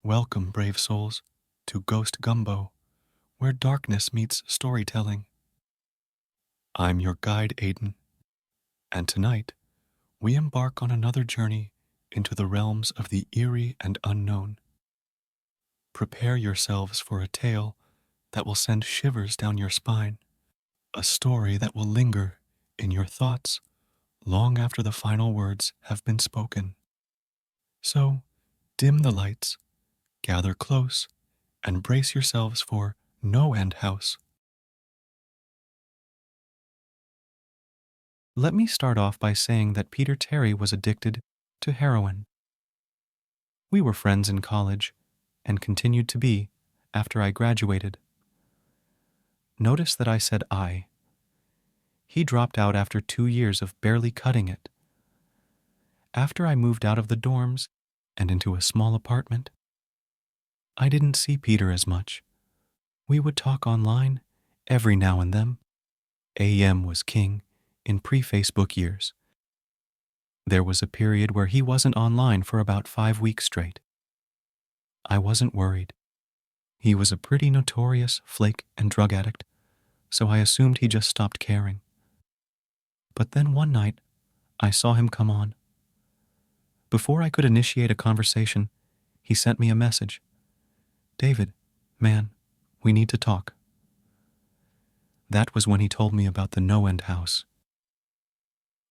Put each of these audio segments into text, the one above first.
Welcome, brave souls, to Ghost Gumbo, where darkness meets storytelling. I'm your guide, Aiden, and tonight we embark on another journey into the realms of the eerie and unknown. Prepare yourselves for a tale that will send shivers down your spine, a story that will linger in your thoughts long after the final words have been spoken. So, dim the lights, gather close, and brace yourselves for NoEnd House. Let me start off by saying that Peter Terry was addicted to heroin. We were friends in college and continued to be after I graduated. Notice that I said I. He dropped out after 2 years of barely cutting it. After I moved out of the dorms and into a small apartment, I didn't see Peter as much. We would talk online every now and then. AEM was king in pre-Facebook years. There was a period where he wasn't online for about 5 weeks straight. I wasn't worried. He was a pretty notorious flake and drug addict, so I assumed he just stopped caring. But then one night, I saw him come on. Before I could initiate a conversation, he sent me a message. "David, man, we need to talk." That was when he told me about the NoEnd House.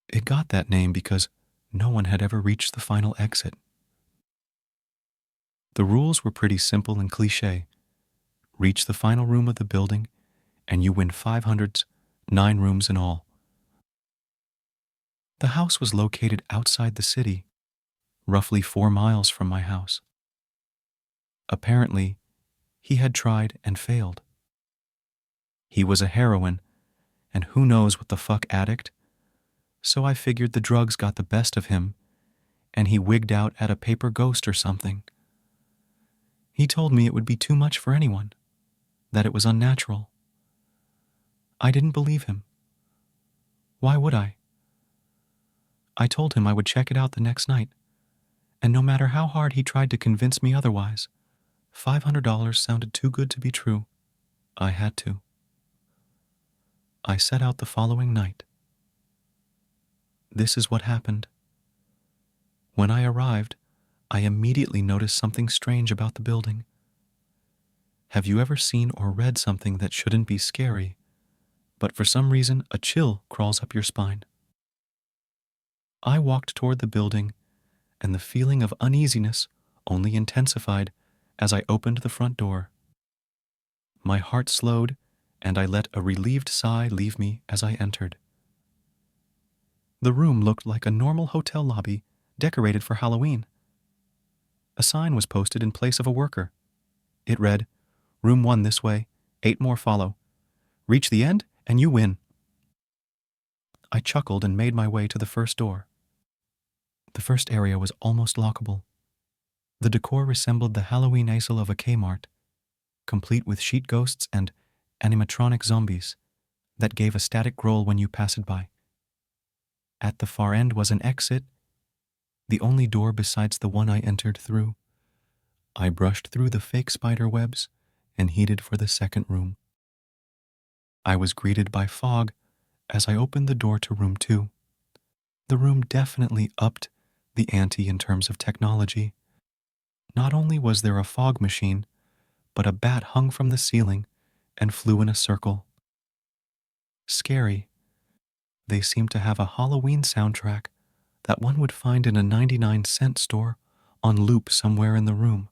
It got that name because no one had ever reached the final exit. The rules were pretty simple and cliché. Reach the final room of the building, and you win 500s, 9 rooms in all. The house was located outside the city, roughly 4 miles from my house. Apparently, he had tried and failed. He was a heroin, and who knows what the fuck addict, so I figured the drugs got the best of him, and he wigged out at a paper ghost or something. He told me it would be too much for anyone, that it was unnatural. I didn't believe him. Why would I? I told him I would check it out the next night, and no matter how hard he tried to convince me otherwise, $500 sounded too good to be true. I had to. I set out the following night. This is what happened. When I arrived, I immediately noticed something strange about the building. Have you ever seen or read something that shouldn't be scary, but for some reason a chill crawls up your spine? I walked toward the building, and the feeling of uneasiness only intensified as I opened the front door. My heart slowed, and I let a relieved sigh leave me as I entered. The room looked like a normal hotel lobby decorated for Halloween. A sign was posted in place of a worker. It read, "Room 1 this way, 8 more follow. Reach the end and you win." I chuckled and made my way to the first door. The first area was almost lockable. The decor resembled the Halloween aisle of a Kmart, complete with sheet ghosts and animatronic zombies that gave a static growl when you passed by. At the far end was an exit, the only door besides the one I entered through. I brushed through the fake spider webs and headed for the second room. I was greeted by fog as I opened the door to room 2. The room definitely upped the ante in terms of technology. Not only was there a fog machine, but a bat hung from the ceiling and flew in a circle. Scary. They seemed to have a Halloween soundtrack that one would find in a 99-cent store on loop somewhere in the room.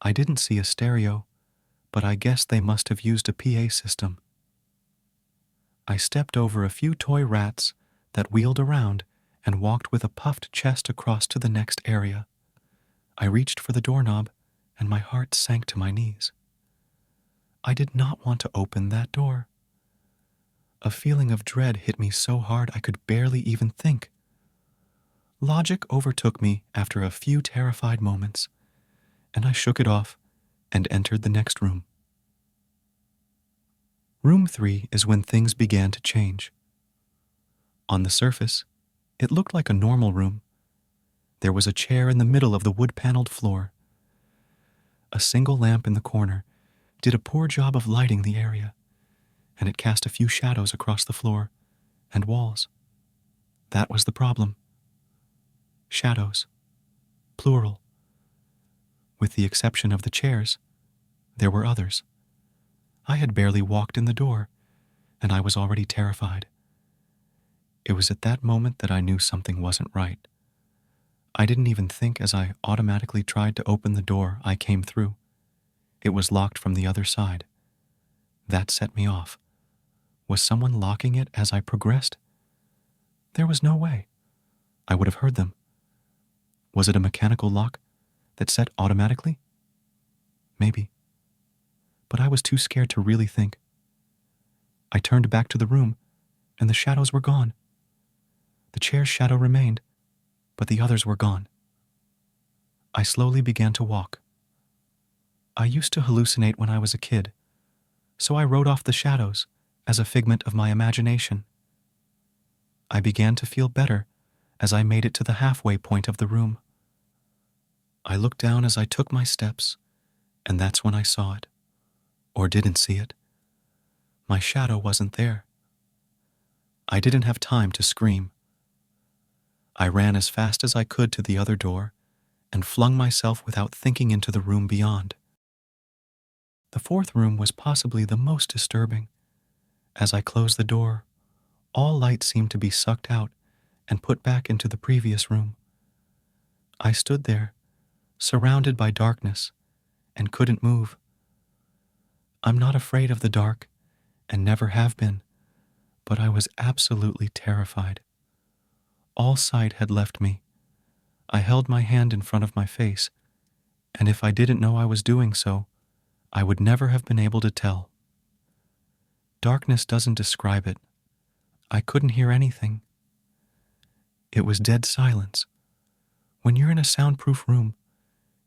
I didn't see a stereo, but I guess they must have used a PA system. I stepped over a few toy rats that wheeled around and walked with a puffed chest across to the next area. I reached for the doorknob, and my heart sank to my knees. I did not want to open that door. A feeling of dread hit me so hard I could barely even think. Logic overtook me after a few terrified moments, and I shook it off and entered the next room. Room 3 is when things began to change. On the surface, it looked like a normal room. There was a chair in the middle of the wood-paneled floor, A single lamp in the corner did a poor job of lighting the area, and it cast a few shadows across the floor and walls. That was the problem. Shadows. Plural. With the exception of the chairs, there were others. I had barely walked in the door, and I was already terrified. It was at that moment that I knew something wasn't right. I didn't even think as I automatically tried to open the door I came through. It was locked from the other side. That set me off. Was someone locking it as I progressed? There was no way. I would have heard them. Was it a mechanical lock that set automatically? Maybe. But I was too scared to really think. I turned back to the room, and the shadows were gone. The chair's shadow remained, but the others were gone. I slowly began to walk. I used to hallucinate when I was a kid, so I wrote off the shadows as a figment of my imagination. I began to feel better as I made it to the halfway point of the room. I looked down as I took my steps, and that's when I saw it, or didn't see it. My shadow wasn't there. I didn't have time to scream. I ran as fast as I could to the other door and flung myself without thinking into the room beyond. The fourth room was possibly the most disturbing. As I closed the door, all light seemed to be sucked out and put back into the previous room. I stood there, surrounded by darkness, and couldn't move. I'm not afraid of the dark, and never have been, but I was absolutely terrified. All sight had left me. I held my hand in front of my face, and if I didn't know I was doing so, I would never have been able to tell. Darkness doesn't describe it. I couldn't hear anything. It was dead silence. When you're in a soundproof room,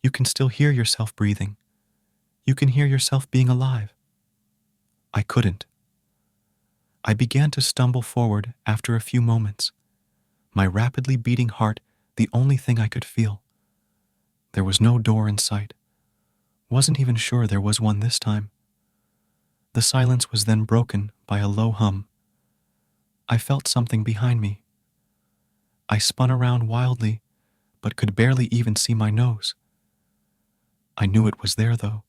you can still hear yourself breathing. You can hear yourself being alive. I couldn't. I began to stumble forward after a few moments, my rapidly beating heart the only thing I could feel. There was no door in sight. Wasn't even sure there was one this time. The silence was then broken by a low hum. I felt something behind me. I spun around wildly, but could barely even see my nose. I knew it was there, though.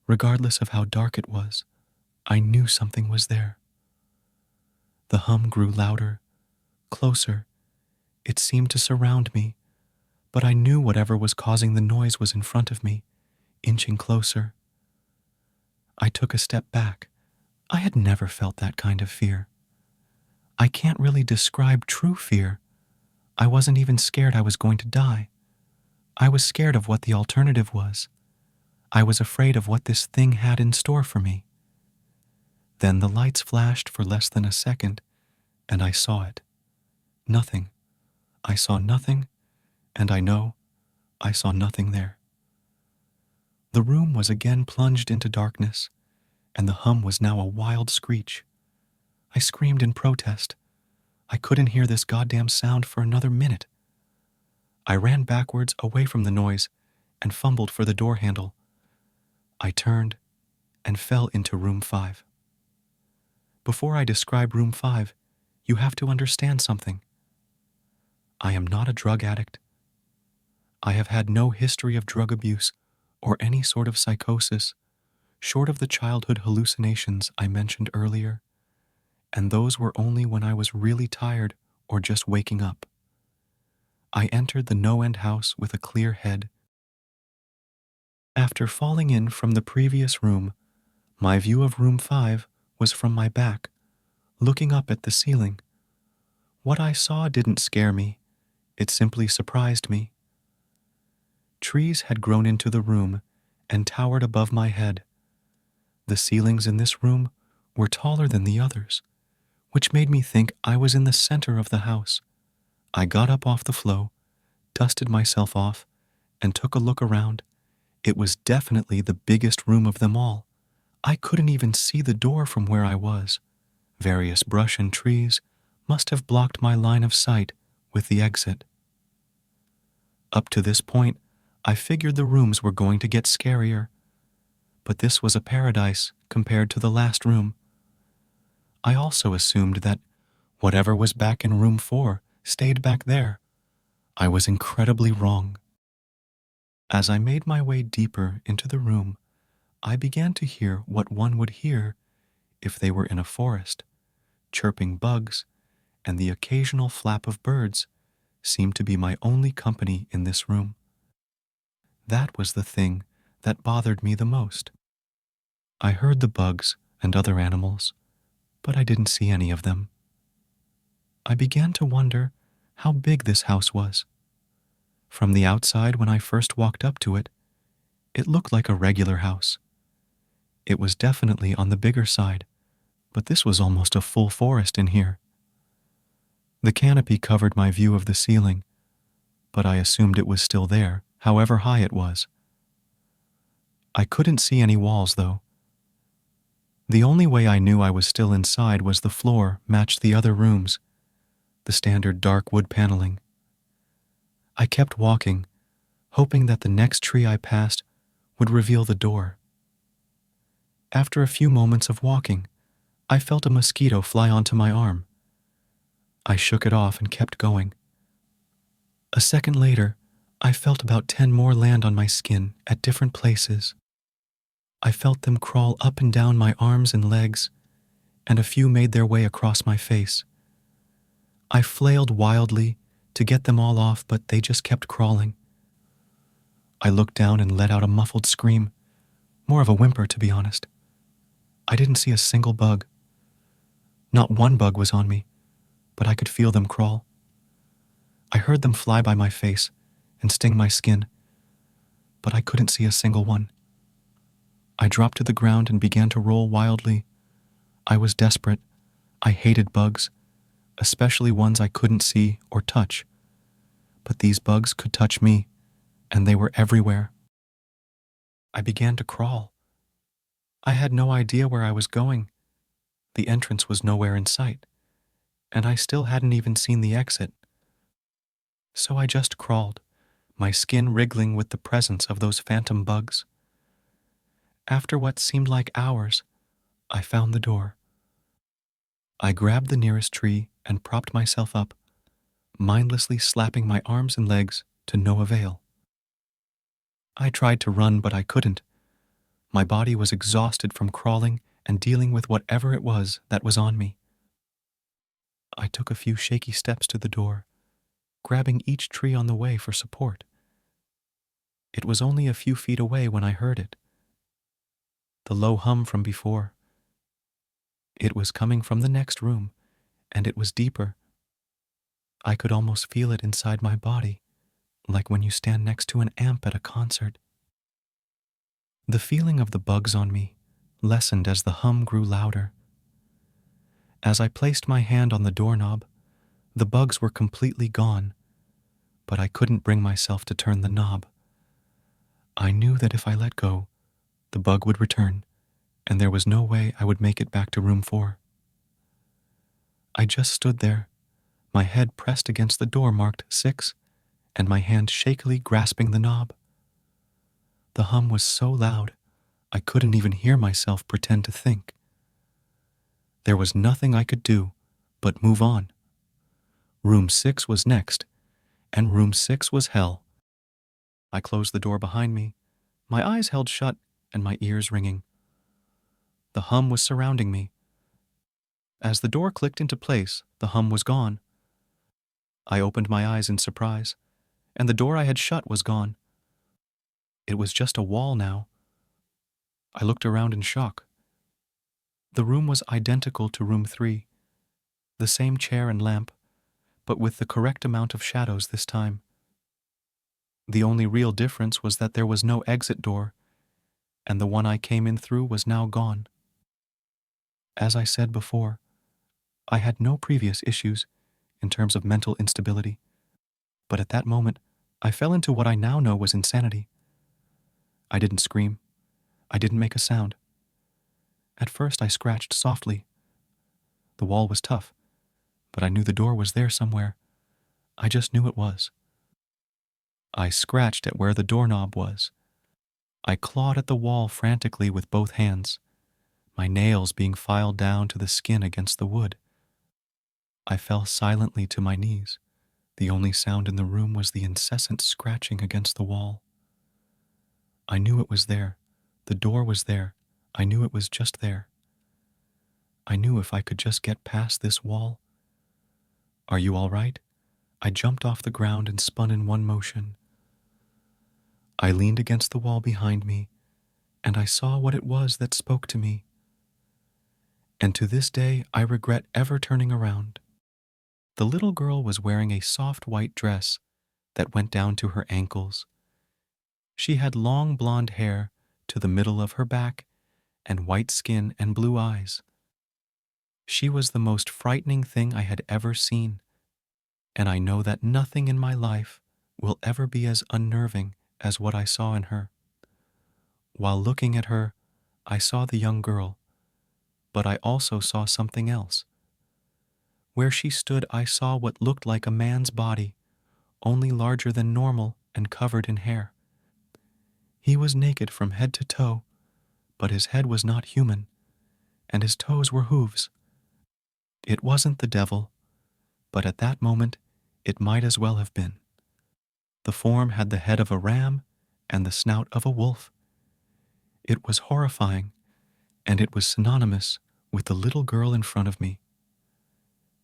Regardless of how dark it was, I knew something was there. The hum grew louder, closer. It seemed to surround me, but I knew whatever was causing the noise was in front of me, inching closer. I took a step back. I had never felt that kind of fear. I can't really describe true fear. I wasn't even scared I was going to die. I was scared of what the alternative was. I was afraid of what this thing had in store for me. Then the lights flashed for less than a second, and I saw it. Nothing. I saw nothing, and I know I saw nothing there. The room was again plunged into darkness, and the hum was now a wild screech. I screamed in protest. I couldn't hear this goddamn sound for another minute. I ran backwards away from the noise and fumbled for the door handle. I turned and fell into room 5. Before I describe room 5, you have to understand something. I am not a drug addict. I have had no history of drug abuse or any sort of psychosis, short of the childhood hallucinations I mentioned earlier, and those were only when I was really tired or just waking up. I entered the NoEnd House with a clear head. After falling in from the previous room, my view of room 5 was from my back, looking up at the ceiling. What I saw didn't scare me. It simply surprised me. Trees had grown into the room and towered above my head. The ceilings in this room were taller than the others, which made me think I was in the center of the house. I got up off the floor, dusted myself off, and took a look around. It was definitely the biggest room of them all. I couldn't even see the door from where I was. Various brush and trees must have blocked my line of sight with the exit. Up to this point, I figured the rooms were going to get scarier, but this was a paradise compared to the last room. I also assumed that whatever was back in room 4 stayed back there. I was incredibly wrong. As I made my way deeper into the room, I began to hear what one would hear if they were in a forest. Chirping bugs and the occasional flap of birds seemed to be my only company in this room. That was the thing that bothered me the most. I heard the bugs and other animals, but I didn't see any of them. I began to wonder how big this house was. From the outside, when I first walked up to it, it looked like a regular house. It was definitely on the bigger side, but this was almost a full forest in here. The canopy covered my view of the ceiling, but I assumed it was still there, however high it was. I couldn't see any walls, though. The only way I knew I was still inside was the floor matched the other rooms, the standard dark wood paneling. I kept walking, hoping that the next tree I passed would reveal the door. After a few moments of walking, I felt a mosquito fly onto my arm. I shook it off and kept going. A second later, I felt about 10 more land on my skin at different places. I felt them crawl up and down my arms and legs, and a few made their way across my face. I flailed wildly to get them all off, but they just kept crawling. I looked down and let out a muffled scream, more of a whimper, to be honest. I didn't see a single bug. Not one bug was on me, but I could feel them crawl. I heard them fly by my face and sting my skin, but I couldn't see a single one. I dropped to the ground and began to roll wildly. I was desperate. I hated bugs, especially ones I couldn't see or touch. But these bugs could touch me, and they were everywhere. I began to crawl. I had no idea where I was going. The entrance was nowhere in sight, and I still hadn't even seen the exit. So I just crawled, my skin wriggling with the presence of those phantom bugs. After what seemed like hours, I found the door. I grabbed the nearest tree and propped myself up, mindlessly slapping my arms and legs to no avail. I tried to run, but I couldn't. My body was exhausted from crawling and dealing with whatever it was that was on me. I took a few shaky steps to the door, grabbing each tree on the way for support. It was only a few feet away when I heard it. The low hum from before. It was coming from the next room, and it was deeper. I could almost feel it inside my body, like when you stand next to an amp at a concert. The feeling of the bugs on me lessened as the hum grew louder. As I placed my hand on the doorknob, the bugs were completely gone, but I couldn't bring myself to turn the knob. I knew that if I let go, the bug would return, and there was no way I would make it back to room 4. I just stood there, my head pressed against the door marked 6, and my hand shakily grasping the knob. The hum was so loud, I couldn't even hear myself pretend to think. There was nothing I could do but move on. Room 6 was next, and room 6 was hell. I closed the door behind me, my eyes held shut and my ears ringing. The hum was surrounding me. As the door clicked into place, the hum was gone. I opened my eyes in surprise, and the door I had shut was gone. It was just a wall now. I looked around in shock. The room was identical to room 3, the same chair and lamp, but with the correct amount of shadows this time. The only real difference was that there was no exit door, and the one I came in through was now gone. As I said before, I had no previous issues in terms of mental instability, but at that moment, I fell into what I now know was insanity. I didn't scream. I didn't make a sound. At first, I scratched softly. The wall was tough, but I knew the door was there somewhere. I just knew it was. I scratched at where the doorknob was. I clawed at the wall frantically with both hands, my nails being filed down to the skin against the wood. I fell silently to my knees. The only sound in the room was the incessant scratching against the wall. I knew it was there. The door was there. I knew it was just there. I knew if I could just get past this wall. Are you all right? I jumped off the ground and spun in one motion. I leaned against the wall behind me, and I saw what it was that spoke to me. And to this day, I regret ever turning around. The little girl was wearing a soft white dress that went down to her ankles. She had long blonde hair to the middle of her back and white skin and blue eyes. She was the most frightening thing I had ever seen, and I know that nothing in my life will ever be as unnerving as what I saw in her. While looking at her, I saw the young girl, but I also saw something else. Where she stood, I saw what looked like a man's body, only larger than normal and covered in hair. He was naked from head to toe, but his head was not human, and his toes were hooves. It wasn't the devil, but at that moment, it might as well have been. The form had the head of a ram and the snout of a wolf. It was horrifying, and it was synonymous with the little girl in front of me.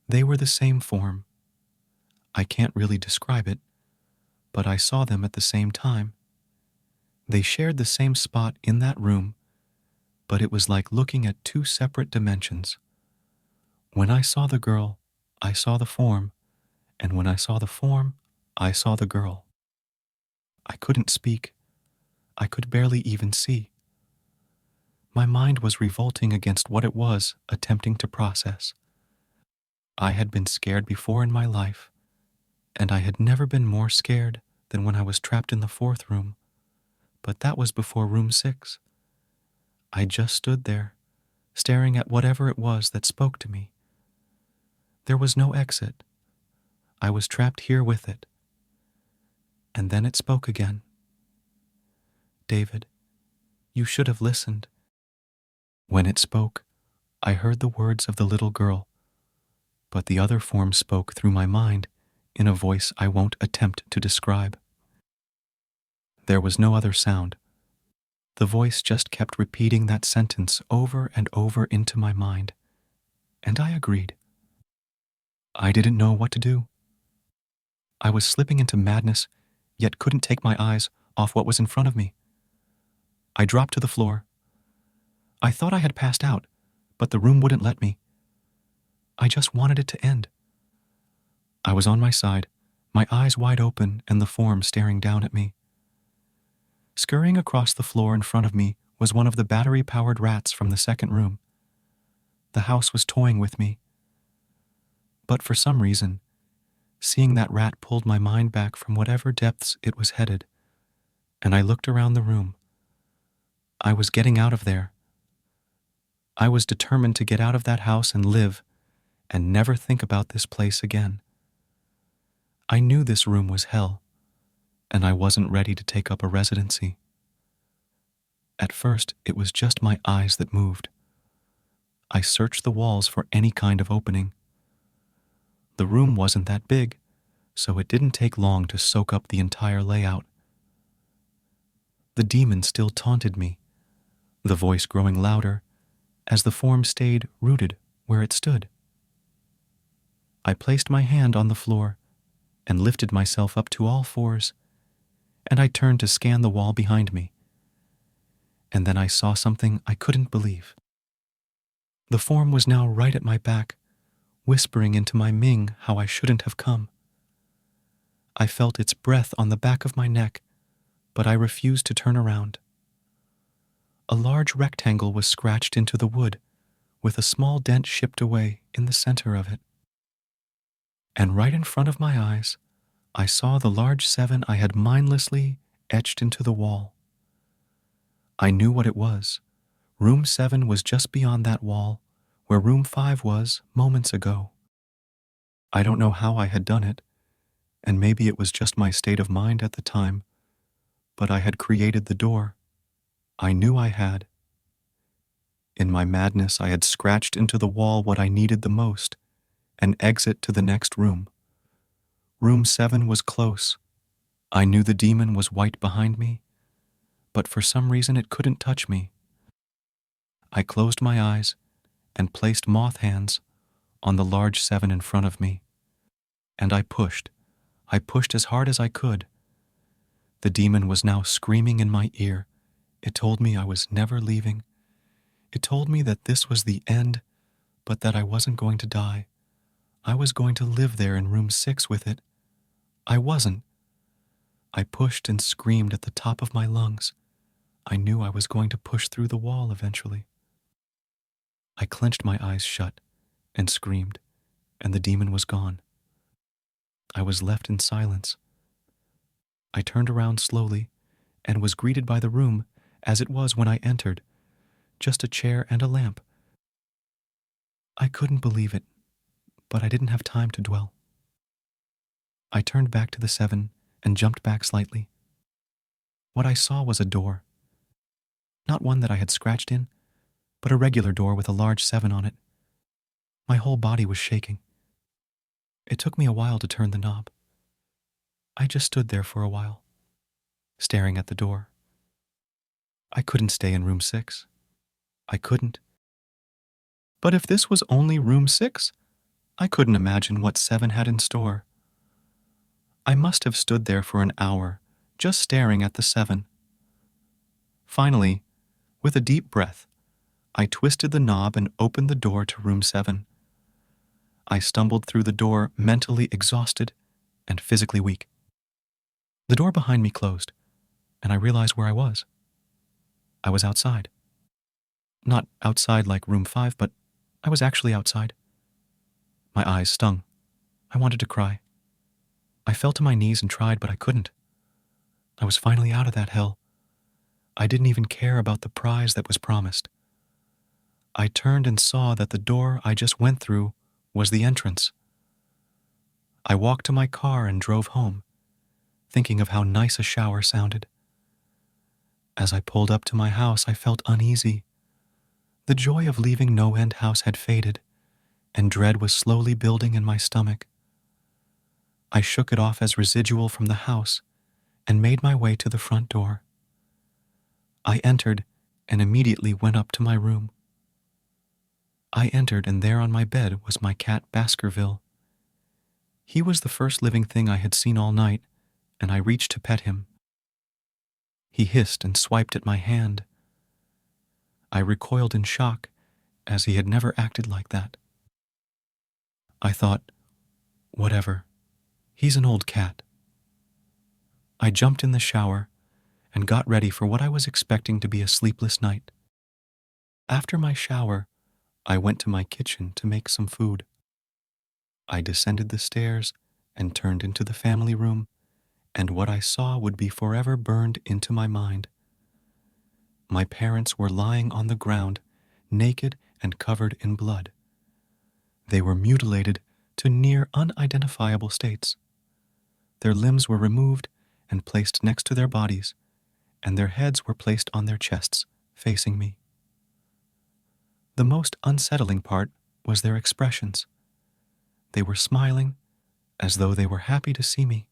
They were the same form. I can't really describe it, but I saw them at the same time. They shared the same spot in that room, but it was like looking at two separate dimensions. When I saw the girl, I saw the form, and when I saw the form, I saw the girl. I couldn't speak. I could barely even see. My mind was revolting against what it was attempting to process. I had been scared before in my life, and I had never been more scared than when I was trapped in the fourth room, but that was before room 6. I just stood there, staring at whatever it was that spoke to me. There was no exit. I was trapped here with it. And then it spoke again. David, you should have listened. When it spoke, I heard the words of the little girl, but the other form spoke through my mind in a voice I won't attempt to describe. There was no other sound. The voice just kept repeating that sentence over and over into my mind, and I agreed. I didn't know what to do. I was slipping into madness, yet couldn't take my eyes off what was in front of me. I dropped to the floor. I thought I had passed out, but the room wouldn't let me. I just wanted it to end. I was on my side, my eyes wide open and the form staring down at me. Scurrying across the floor in front of me was one of the battery-powered rats from the second room. The house was toying with me. But for some reason, seeing that rat pulled my mind back from whatever depths it was headed, and I looked around the room. I was getting out of there. I was determined to get out of that house and live, and never think about this place again. I knew this room was hell, and I wasn't ready to take up a residency. At first, it was just my eyes that moved. I searched the walls for any kind of opening. The room wasn't that big, so it didn't take long to soak up the entire layout. The demon still taunted me, the voice growing louder as the form stayed rooted where it stood. I placed my hand on the floor and lifted myself up to all fours, and I turned to scan the wall behind me. And then I saw something I couldn't believe. The form was now right at my back, whispering into my Ming how I shouldn't have come. I felt its breath on the back of my neck, but I refused to turn around. A large rectangle was scratched into the wood, with a small dent chipped away in the center of it. And right in front of my eyes, I saw the large 7 I had mindlessly etched into the wall. I knew what it was. Room 7 was just beyond that wall, where room 5 was moments ago. I don't know how I had done it, And maybe it was just my state of mind at the time, but I had created the door. I knew I had. In my madness, I had scratched into the wall what I needed the most, an exit to the next room. Room 7 was close. I knew the demon was white behind me, but for some reason it couldn't touch me. I closed my eyes and placed moth hands on the large 7 in front of me, and I pushed. I pushed as hard as I could. The demon was now screaming in my ear. It told me I was never leaving. It told me that this was the end, but that I wasn't going to die. I was going to live there in room 6 with it. I wasn't. I pushed and screamed at the top of my lungs. I knew I was going to push through the wall eventually. I clenched my eyes shut and screamed, and the demon was gone. I was left in silence. I turned around slowly and was greeted by the room as it was when I entered, just a chair and a lamp. I couldn't believe it, but I didn't have time to dwell. I turned back to the 7 and jumped back slightly. What I saw was a door. Not one that I had scratched in, but a regular door with a large 7 on it. My whole body was shaking. It took me a while to turn the knob. I just stood there for a while, staring at the door. I couldn't stay in room 6. I couldn't. But if this was only room 6, I couldn't imagine what 7 had in store. I must have stood there for an hour, just staring at the 7. Finally, with a deep breath, I twisted the knob and opened the door to room 7. I stumbled through the door, mentally exhausted and physically weak. The door behind me closed, and I realized where I was. I was outside. Not outside like room 5, but I was actually outside. My eyes stung. I wanted to cry. I fell to my knees and tried, but I couldn't. I was finally out of that hell. I didn't even care about the prize that was promised. I turned and saw that the door I just went through was the entrance. I walked to my car and drove home, thinking of how nice a shower sounded. As I pulled up to my house, I felt uneasy. The joy of leaving NoEnd House had faded, and dread was slowly building in my stomach. I shook it off as residual from the house and made my way to the front door. I entered and immediately went up to my room. I entered, and there on my bed was my cat Baskerville. He was the first living thing I had seen all night, and I reached to pet him. He hissed and swiped at my hand. I recoiled in shock, as he had never acted like that. I thought, whatever, he's an old cat. I jumped in the shower and got ready for what I was expecting to be a sleepless night. After my shower, I went to my kitchen to make some food. I descended the stairs and turned into the family room, and what I saw would be forever burned into my mind. My parents were lying on the ground, naked and covered in blood. They were mutilated to near unidentifiable states. Their limbs were removed and placed next to their bodies, and their heads were placed on their chests, facing me. The most unsettling part was their expressions. They were smiling, as though they were happy to see me.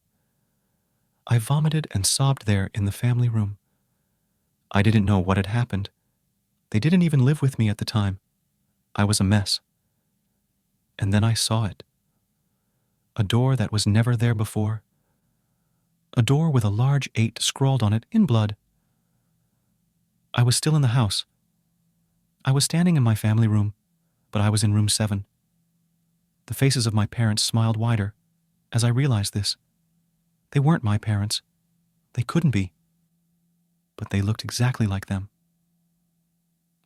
I vomited and sobbed there in the family room. I didn't know what had happened. They didn't even live with me at the time. I was a mess. And then I saw it. A door that was never there before. A door with a large 8 scrawled on it in blood. I was still in the house. I was standing in my family room, but I was in room 7. The faces of my parents smiled wider as I realized this. They weren't my parents. They couldn't be. But they looked exactly like them.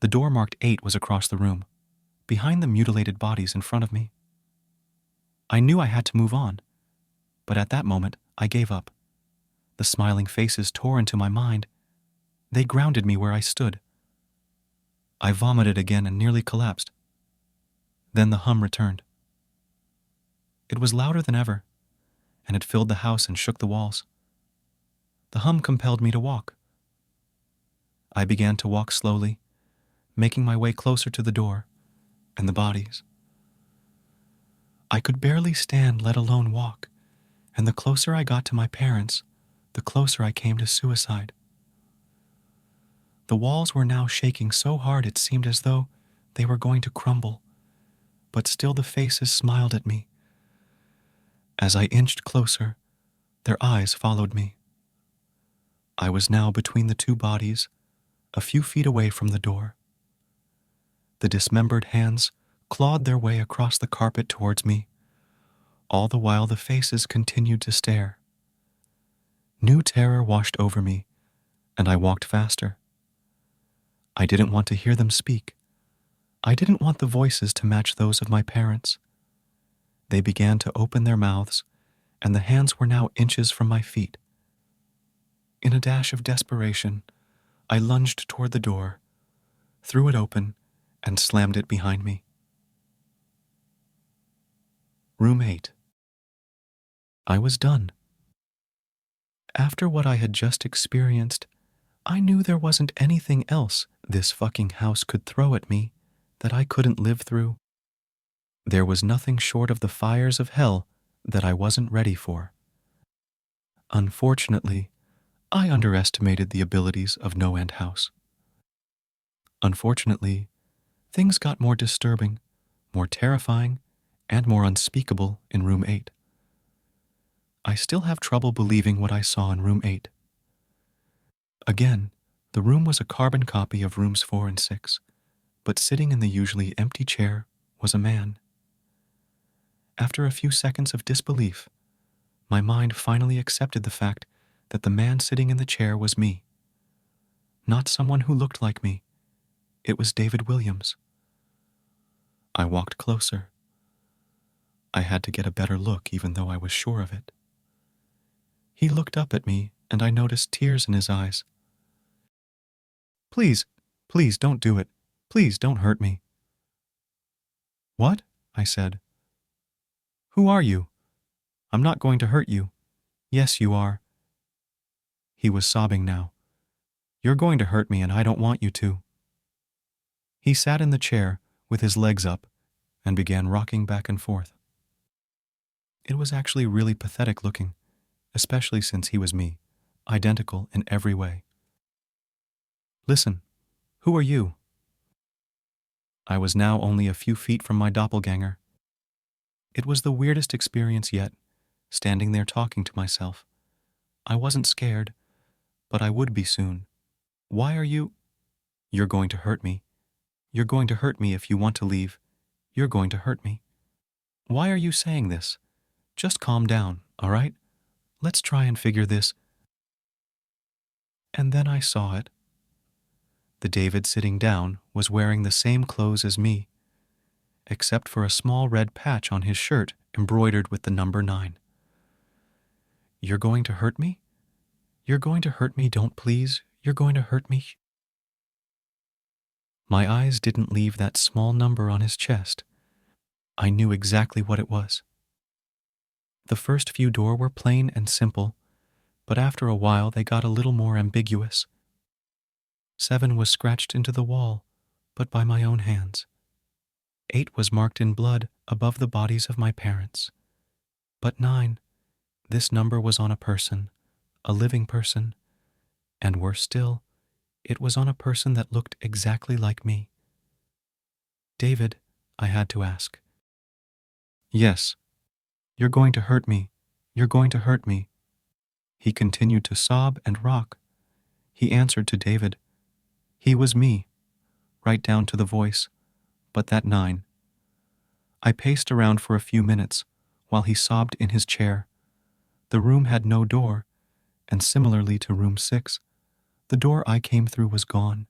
The door marked 8 was across the room, behind the mutilated bodies in front of me. I knew I had to move on, but at that moment I gave up. The smiling faces tore into my mind. They grounded me where I stood. I vomited again and nearly collapsed. Then the hum returned. It was louder than ever, and it filled the house and shook the walls. The hum compelled me to walk. I began to walk slowly, making my way closer to the door and the bodies. I could barely stand, let alone walk, and the closer I got to my parents, the closer I came to suicide. The walls were now shaking so hard it seemed as though they were going to crumble, but still the faces smiled at me. As I inched closer, their eyes followed me. I was now between the two bodies, a few feet away from the door. The dismembered hands clawed their way across the carpet towards me. All the while the faces continued to stare. New terror washed over me, and I walked faster. I didn't want to hear them speak. I didn't want the voices to match those of my parents. They began to open their mouths, and the hands were now inches from my feet. In a dash of desperation, I lunged toward the door, threw it open, and slammed it behind me. Room 8. I was done. After what I had just experienced, I knew there wasn't anything else this fucking house could throw at me that I couldn't live through. There was nothing short of the fires of hell that I wasn't ready for. Unfortunately, I underestimated the abilities of NoEnd House. Unfortunately, things got more disturbing, more terrifying, and more unspeakable in Room 8. I still have trouble believing what I saw in Room 8. Again, the room was a carbon copy of Rooms 4 and 6, but sitting in the usually empty chair was a man. After a few seconds of disbelief, my mind finally accepted the fact that the man sitting in the chair was me. Not someone who looked like me. It was David Williams. I walked closer. I had to get a better look even though I was sure of it. He looked up at me and I noticed tears in his eyes. "Please, please don't do it. Please don't hurt me." "What?" I said. "Who are you? I'm not going to hurt you." "Yes, you are." He was sobbing now. "You're going to hurt me and I don't want you to." He sat in the chair with his legs up and began rocking back and forth. It was actually really pathetic looking, especially since he was me, identical in every way. "Listen, who are you?" I was now only a few feet from my doppelganger. It was the weirdest experience yet, standing there talking to myself. I wasn't scared, but I would be soon. "Why are you—" "You're going to hurt me. You're going to hurt me if you want to leave. You're going to hurt me." "Why are you saying this? Just calm down, all right? Let's try and figure this." And then I saw it. The David sitting down was wearing the same clothes as me, except for a small red patch on his shirt embroidered with the number 9. "You're going to hurt me? You're going to hurt me, don't please. You're going to hurt me." My eyes didn't leave that small number on his chest. I knew exactly what it was. The first few doors were plain and simple, but after a while they got a little more ambiguous. 7 was scratched into the wall, but by my own hands. 8 was marked in blood above the bodies of my parents. But 9, this number was on a person, a living person, and worse still, it was on a person that looked exactly like me. "David," I had to ask. "Yes. You're going to hurt me. You're going to hurt me." He continued to sob and rock. He answered to David. He was me, right down to the voice, but that 9. I paced around for a few minutes while he sobbed in his chair. The room had no door, and similarly to room 6, the door I came through was gone.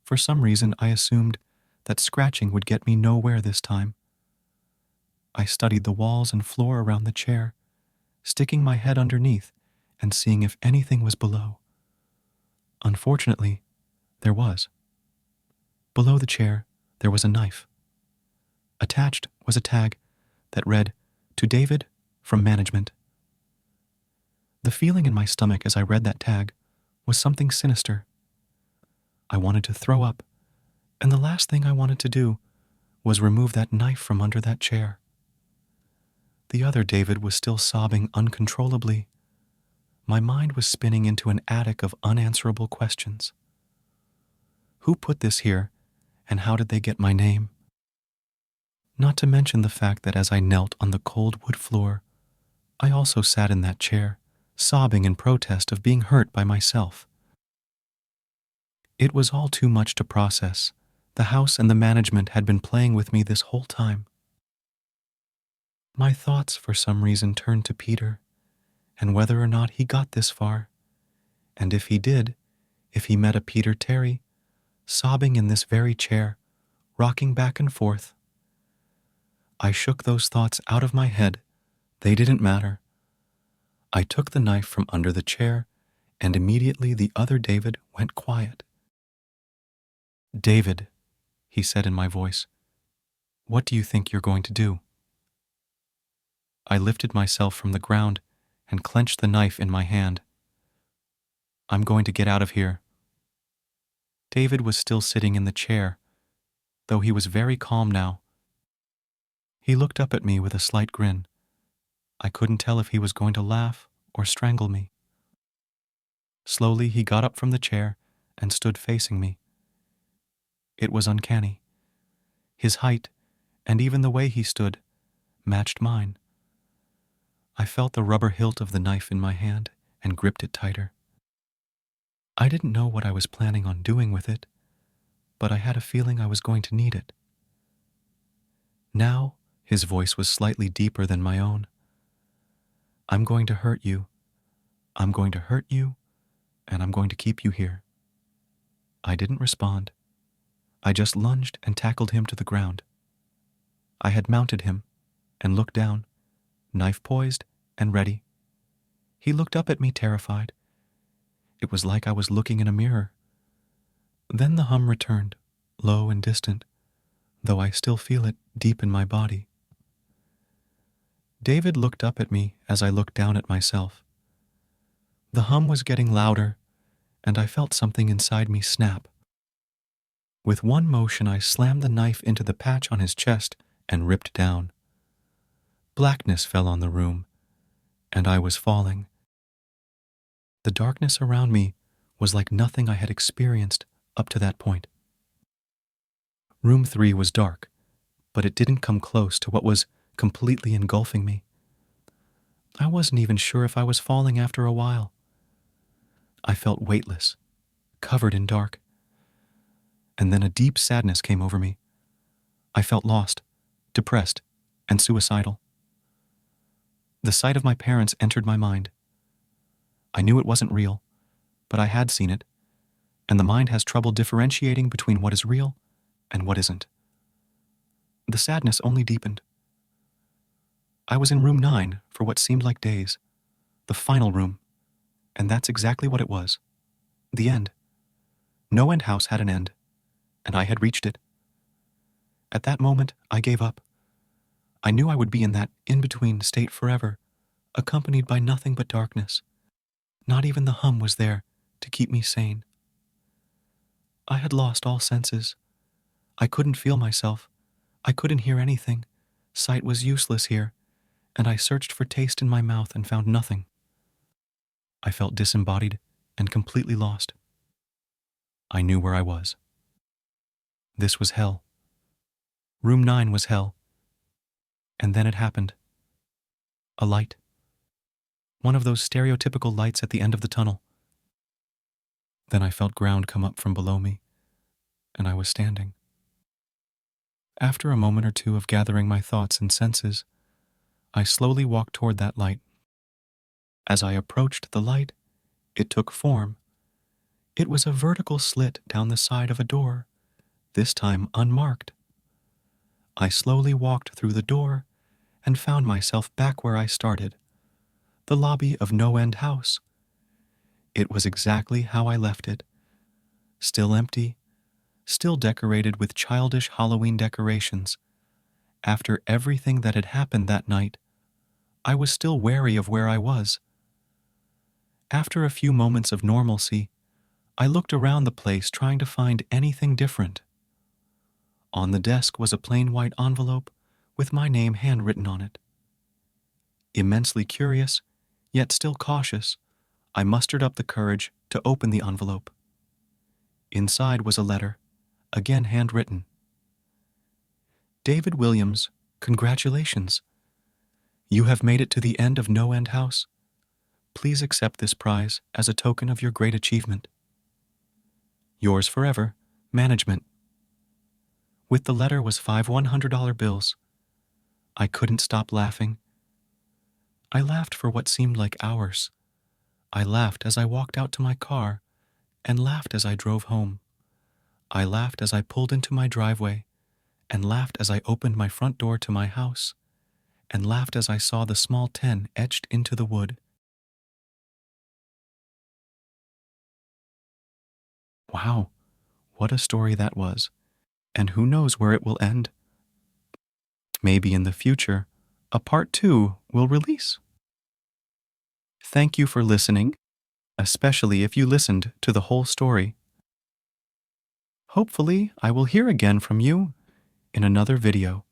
For some reason, I assumed that scratching would get me nowhere this time. I studied the walls and floor around the chair, sticking my head underneath and seeing if anything was below. Unfortunately, there was. Below the chair, there was a knife. Attached was a tag that read, "To David, from management. The feeling in my stomach as I read that tag was something sinister. I wanted to throw up, and the last thing I wanted to do was remove that knife from under that chair. The other David was still sobbing uncontrollably. My mind was spinning into an attic of unanswerable questions. Who put this here, and how did they get my name? Not to mention the fact that as I knelt on the cold wood floor, I also sat in that chair, sobbing in protest of being hurt by myself. It was all too much to process. The house and the management had been playing with me this whole time. My thoughts, for some reason, turned to Peter, and whether or not he got this far, and if he did, if he met a Peter Terry, sobbing in this very chair, rocking back and forth. I shook those thoughts out of my head. They didn't matter. I took the knife from under the chair, and immediately the other David went quiet. "David," he said in my voice, "what do you think you're going to do?" I lifted myself from the ground and clenched the knife in my hand. "I'm going to get out of here." David was still sitting in the chair, though he was very calm now. He looked up at me with a slight grin. I couldn't tell if he was going to laugh or strangle me. Slowly he got up from the chair and stood facing me. It was uncanny. His height, and even the way he stood, matched mine. I felt the rubber hilt of the knife in my hand and gripped it tighter. I didn't know what I was planning on doing with it, but I had a feeling I was going to need it. Now, his voice was slightly deeper than my own. "I'm going to hurt you. I'm going to hurt you, and I'm going to keep you here." I didn't respond. I just lunged and tackled him to the ground. I had mounted him and looked down, knife poised and ready. He looked up at me terrified. It was like I was looking in a mirror. Then the hum returned, low and distant, though I still feel it deep in my body. David looked up at me as I looked down at myself. The hum was getting louder, and I felt something inside me snap. With one motion, I slammed the knife into the patch on his chest and ripped down. Blackness fell on the room, and I was falling. The darkness around me was like nothing I had experienced up to that point. Room 3 was dark, but it didn't come close to what was completely engulfing me. I wasn't even sure if I was falling after a while. I felt weightless, covered in dark. And then a deep sadness came over me. I felt lost, depressed, and suicidal. The sight of my parents entered my mind. I knew it wasn't real, but I had seen it, and the mind has trouble differentiating between what is real and what isn't. The sadness only deepened. I was in room 9 for what seemed like days, the final room, and that's exactly what it was. The end. NoEnd House had an end, and I had reached it. At that moment, I gave up. I knew I would be in that in-between state forever, accompanied by nothing but darkness. Not even the hum was there to keep me sane. I had lost all senses. I couldn't feel myself. I couldn't hear anything. Sight was useless here, and I searched for taste in my mouth and found nothing. I felt disembodied and completely lost. I knew where I was. This was hell. Room 9 was hell. And then it happened. A light. One of those stereotypical lights at the end of the tunnel. Then I felt ground come up from below me, and I was standing. After a moment or two of gathering my thoughts and senses, I slowly walked toward that light. As I approached the light, it took form. It was a vertical slit down the side of a door, this time unmarked. I slowly walked through the door and found myself back where I started, the lobby of NoEnd House. It was exactly how I left it, still empty, still decorated with childish Halloween decorations. After everything that had happened that night, I was still wary of where I was. After a few moments of normalcy, I looked around the place trying to find anything different. On the desk was a plain white envelope with my name handwritten on it. Immensely curious, yet still cautious, I mustered up the courage to open the envelope. Inside was a letter, again handwritten. David Williams, congratulations. You have made it to the end of NoEnd House. Please accept this prize as a token of your great achievement. Yours forever, Management. With the letter was 5 $100 bills. I couldn't stop laughing. I laughed for what seemed like hours. I laughed as I walked out to my car and laughed as I drove home. I laughed as I pulled into my driveway and laughed as I opened my front door to my house and laughed as I saw the small 10 etched into the wood. Wow, what a story that was. And who knows where it will end? Maybe in the future, a part 2 will release. Thank you for listening, especially if you listened to the whole story. Hopefully, I will hear again from you in another video.